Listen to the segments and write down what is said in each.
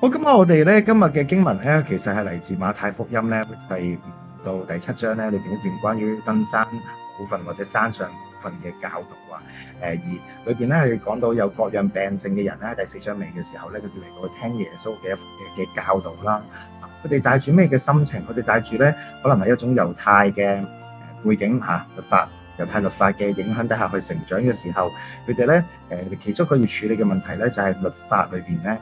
好，咁我哋咧今日嘅經文咧，其實係嚟自馬太福音咧第5到第7章咧裏邊一段關於登山部分或者山上部分嘅教導啊。而裏邊咧係講到有各樣病症嘅人咧，第4章尾嘅時候咧，佢哋嚟到聽耶穌嘅教導啦。佢哋帶住咩嘅心情？佢哋帶住咧可能係一種猶太嘅背景律法。猶太律法嘅影響底下去成長嘅時候，佢哋咧其中佢要處理嘅問題咧就係律法裏邊咧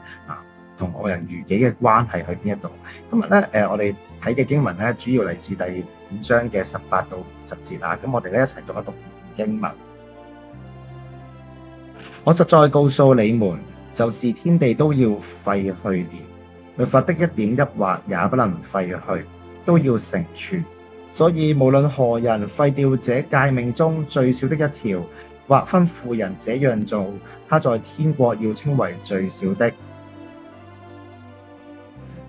同愛人如己嘅關係喺邊一度？今日咧我哋睇嘅經文咧，主要嚟自第5章嘅18到20節啊。咁我哋咧一齊讀一讀經文。我實在告訴你們，就是天地都要廢去了，律法的一點一畫也不能廢去，都要成全。所以無論何人廢掉這誡命中最小的一條，或吩咐人這樣做，他在天國要稱為最小的。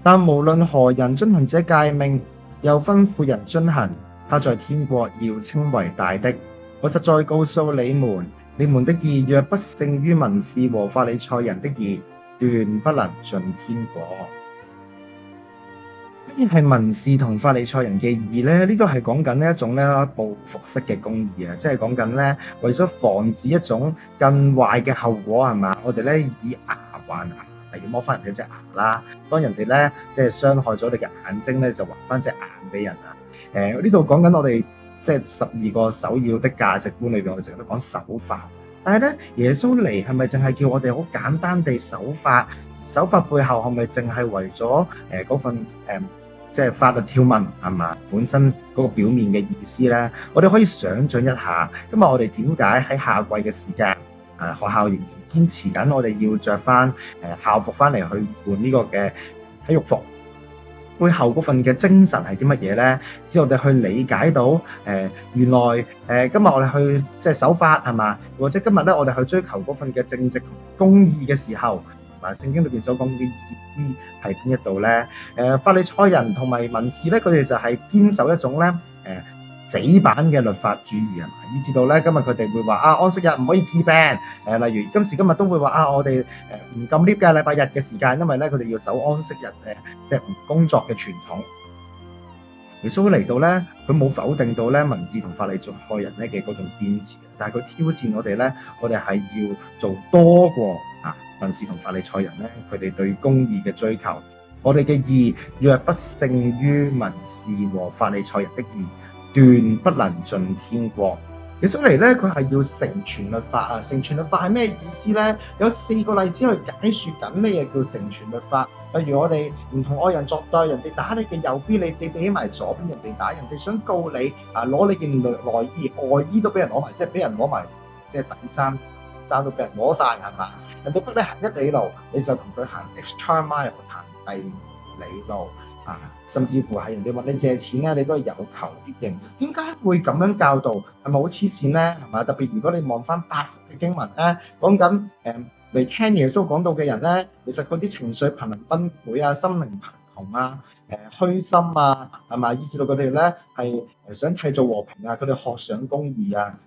但無論何人遵行這誡命，又吩咐人遵行，他在天國要稱為大的。我實在告訴你們，你們的義若不勝於文士和法利賽人的義，斷不能進天國。乜嘢係文士同法利賽人嘅義呢？呢個係講緊一種報復式嘅公義啊，即係講緊咧為咗防止一種更壞嘅後果係嘛？我哋咧以牙還牙。係要剝翻人哋隻牙啦。當人哋咧即係傷害咗你嘅眼睛咧，就還翻隻眼俾人啊。呢度講緊我哋即係12個首要的價值觀裏邊，我哋成日都講守法。但係咧，耶穌嚟係咪淨係叫我哋好簡單地守法？守法背後係咪淨係為咗嗰份即係法律條文係嘛？本身嗰個表面嘅意思咧，我哋可以想像一下。今日我哋點解喺夏季嘅時間學校仍然堅持緊，我哋要着翻校服翻嚟去換呢個嘅體育服，背後嗰份嘅精神係啲乜嘢咧？只要我哋去理解到原來今日我哋去即係守法係嘛，或者今日咧我哋去追求嗰份嘅正直同公義嘅時候，聖經裏邊所講嘅意思係邊一度咧？法利賽人同埋文士咧，佢哋就係堅守一種咧死板嘅律法主義係嘛，以至到咧今日佢哋會話安息日唔可以治病。例如今時今日都會話我哋唔禁 lift 嘅禮拜日嘅時間，因為咧佢哋要守安息日即係唔工作嘅傳統。耶穌嚟到咧，佢冇否定到咧文士同法利賽人咧嘅嗰種堅持，但係佢挑戰我哋咧，我哋係要做多過文士同法利賽人咧，佢哋對公義嘅追求。我哋嘅義若不勝於文士和法利賽人的義，斷不能進天國。耶穌嚟咧，佢係要成全律法啊！成全律法係咩意思咧？有4個例子去解説緊咩嘢叫成全律法。例如我哋唔同愛人作對，人哋打你嘅右邊，你俾起埋左邊，人哋打人哋想告你攞你件內衣外衣都俾人攞埋，即係俾人攞埋，即係底衫都俾人攞晒係嘛？人哋逼你行1里路，你就同佢行 extra mile 行第2里路。甚至乎係人哋問你借錢咧，你都係有求必應。點解會咁樣教導？係咪好黐線咧？係嘛？特別如果你望翻8福嘅經文咧，講緊嚟聽耶穌講道嘅人咧，其實嗰啲情緒瀕臨崩潰啊、心靈貧窮啊、虛心啊，係嘛？以至到佢哋咧係想締造和平啊，佢哋學想公義啊。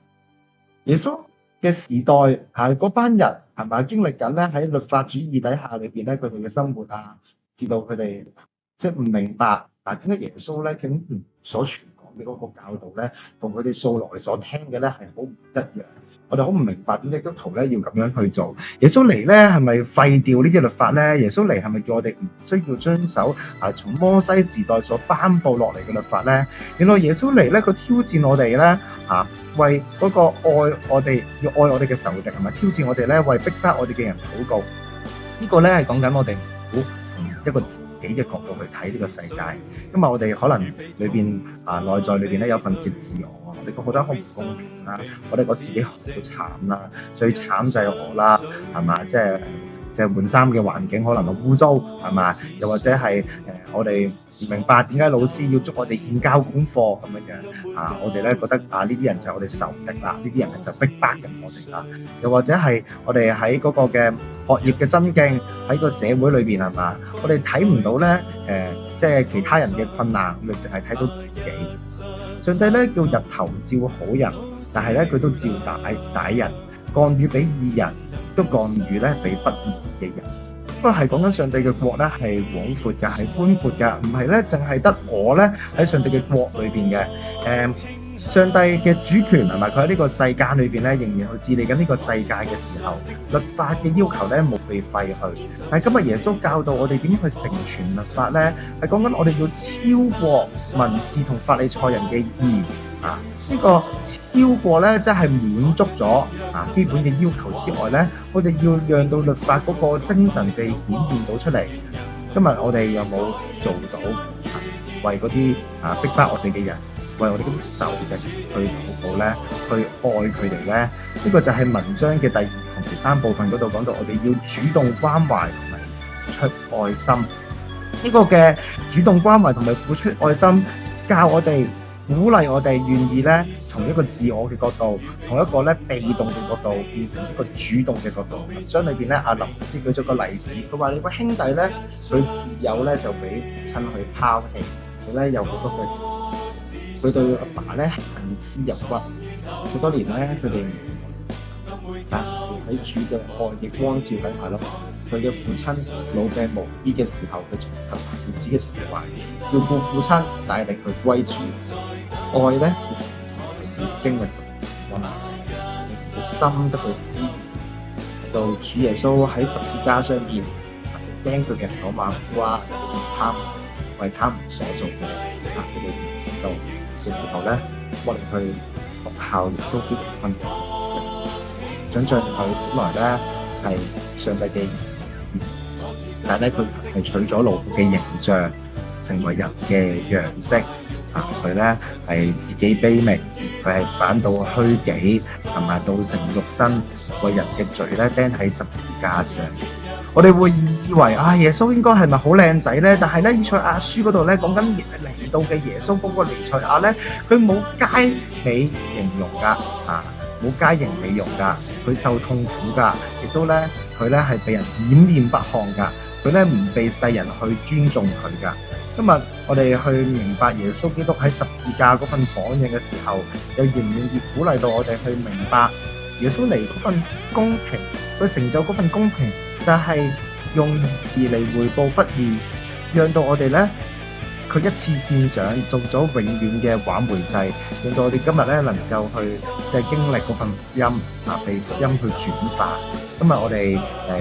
耶穌嘅時代嗰班人係咪經歷緊咧喺律法主義底下裏邊咧佢哋嘅生活啊，至到佢哋即係唔明白點解耶穌咧竟然所傳講嘅嗰個教導咧，同佢哋素來所聽嘅咧係好唔一樣。我哋好唔明白點解基督徒咧要咁樣去做。耶穌嚟咧係咪廢掉呢啲律法咧？耶穌嚟係咪叫我哋唔需要遵守從摩西時代所頒布落嚟嘅律法咧？原來耶穌嚟咧，佢挑戰我哋咧為嗰個愛我哋要愛我哋嘅仇敵，係咪挑戰我哋咧為逼迫我哋嘅人禱告？呢個咧係講緊我哋唔好一個自己嘅角度去睇呢個世界。因為我哋可能裏邊內在裏邊咧有份嘅自我，我哋覺得好唔公平啦，我哋覺得自己好慘啦，最慘就係我啦，係嘛？即係換衫嘅環境可能好污糟，係嘛？又或者係我哋唔明白點解老師要捉我哋獻交功課咁樣我哋咧覺得呢啲人就係我哋仇敵啦，呢啲人就逼迫緊我哋啦。又或者係我哋喺嗰個嘅學業嘅真競喺個社會裏邊係嘛？我哋睇唔到咧即係其他人嘅困難，我哋淨係睇到自己。上帝咧叫日頭照好人，但係咧佢都照歹人，降雨俾義人，都降雨咧俾不義嘅人。不過係講緊上帝嘅國咧係廣闊嘅，係寬闊嘅，唔係咧淨係得我咧喺上帝嘅國裏邊嘅。上帝嘅主權係咪？佢喺呢個世界裏邊咧，仍然去治理緊呢個世界嘅時候，律法嘅要求咧冇被廢去。但係今日耶穌教導我哋點樣去成全律法咧，係講緊我哋要超過文士同法利賽人嘅義啊！呢個超過咧，即係滿足咗基本嘅要求之外咧，我哋要讓到律法嗰個精神被顯現到出嚟。今日我哋有冇做到為嗰啲逼迫我哋嘅人？為我哋咁受嘅去禱告咧，去愛佢哋咧，呢個就係文章嘅第2同第3部分嗰度講到，我哋要主動關懷同埋付出愛心。呢個嘅主動關懷同埋付出愛心，教我哋鼓勵我哋願意咧，從一個自我嘅角度，從一個咧被動嘅角度，變成一個主動嘅角度。文章裏邊咧，阿林老師舉咗個例子，佢話你個兄弟咧，佢自幼咧就俾父親去拋棄，佢咧有好多嘅。佢對阿爸咧恨之入骨，好多年咧佢哋喺主嘅愛嘅光照底下咯。佢嘅父親老病無醫嘅時候，佢重拾父子嘅情懷，照顧父親，帶領佢歸主。愛咧從經歷溫暖，佢心得到醫治。到主耶穌喺十字架上邊，釘佢嘅手馬夫啊，為他們所做嘅，佢哋唔知道。嘅時候咧，我哋去學效耶穌基督嘅訓誨，想像佢本來咧係上帝嘅兒子，但係咧佢係取咗奴僕嘅形象，成為人嘅樣式。佢咧係自己卑微，佢係反到虛己，同埋道成肉身，為人嘅罪咧釘喺十字架上。我哋會以為耶穌應該係咪好靚仔咧？但係咧以賽亞書嗰度咧講緊嚟到嘅耶穌嗰個彌賽亞咧，佢冇佳美形容噶，冇佳形美容噶，佢受痛苦噶，亦都咧佢咧係被人掩面不看噶，佢咧唔被世人去尊重佢噶。今日我哋去明白耶穌基督喺十字架嗰份榜樣嘅時候，又願唔願意鼓勵到我哋去明白耶穌嚟嗰份公平，佢成就嗰份公平。就係用義嚟回報不義，讓到我哋咧，佢一次獻上做咗永遠嘅挽回祭，令到我哋今日咧能夠去即係經歷嗰份福音被福音去轉化。今日我哋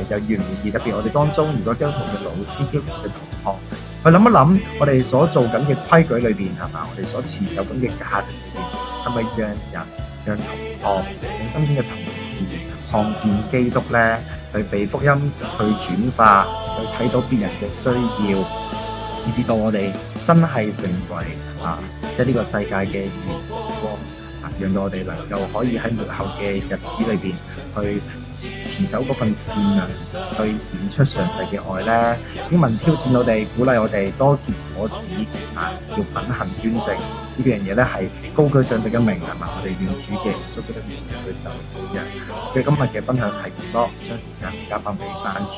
又願唔願意？特別我哋當中，如果基督徒嘅老師、基督徒嘅同學，去諗一諗我哋所做緊嘅規矩裏邊係嘛？我哋所持守緊嘅價值裏邊，係咪讓人、讓同學、讓身邊嘅同事看見基督咧？去被福音去轉化，去睇到別人嘅需要，以至到我哋真係成為即係呢個世界嘅陽光，讓到我哋能夠可以喺末後嘅日子裏邊去持守嗰份善良，去顯出上帝嘅愛咧。經文挑戰我哋，鼓勵我哋多結果子，要品行端正。呢樣嘢咧係高舉上帝嘅名係嘛？我哋願主嘅耶穌基督嘅名去受保養。今日嘅分享係咁多，將時間交翻俾班主。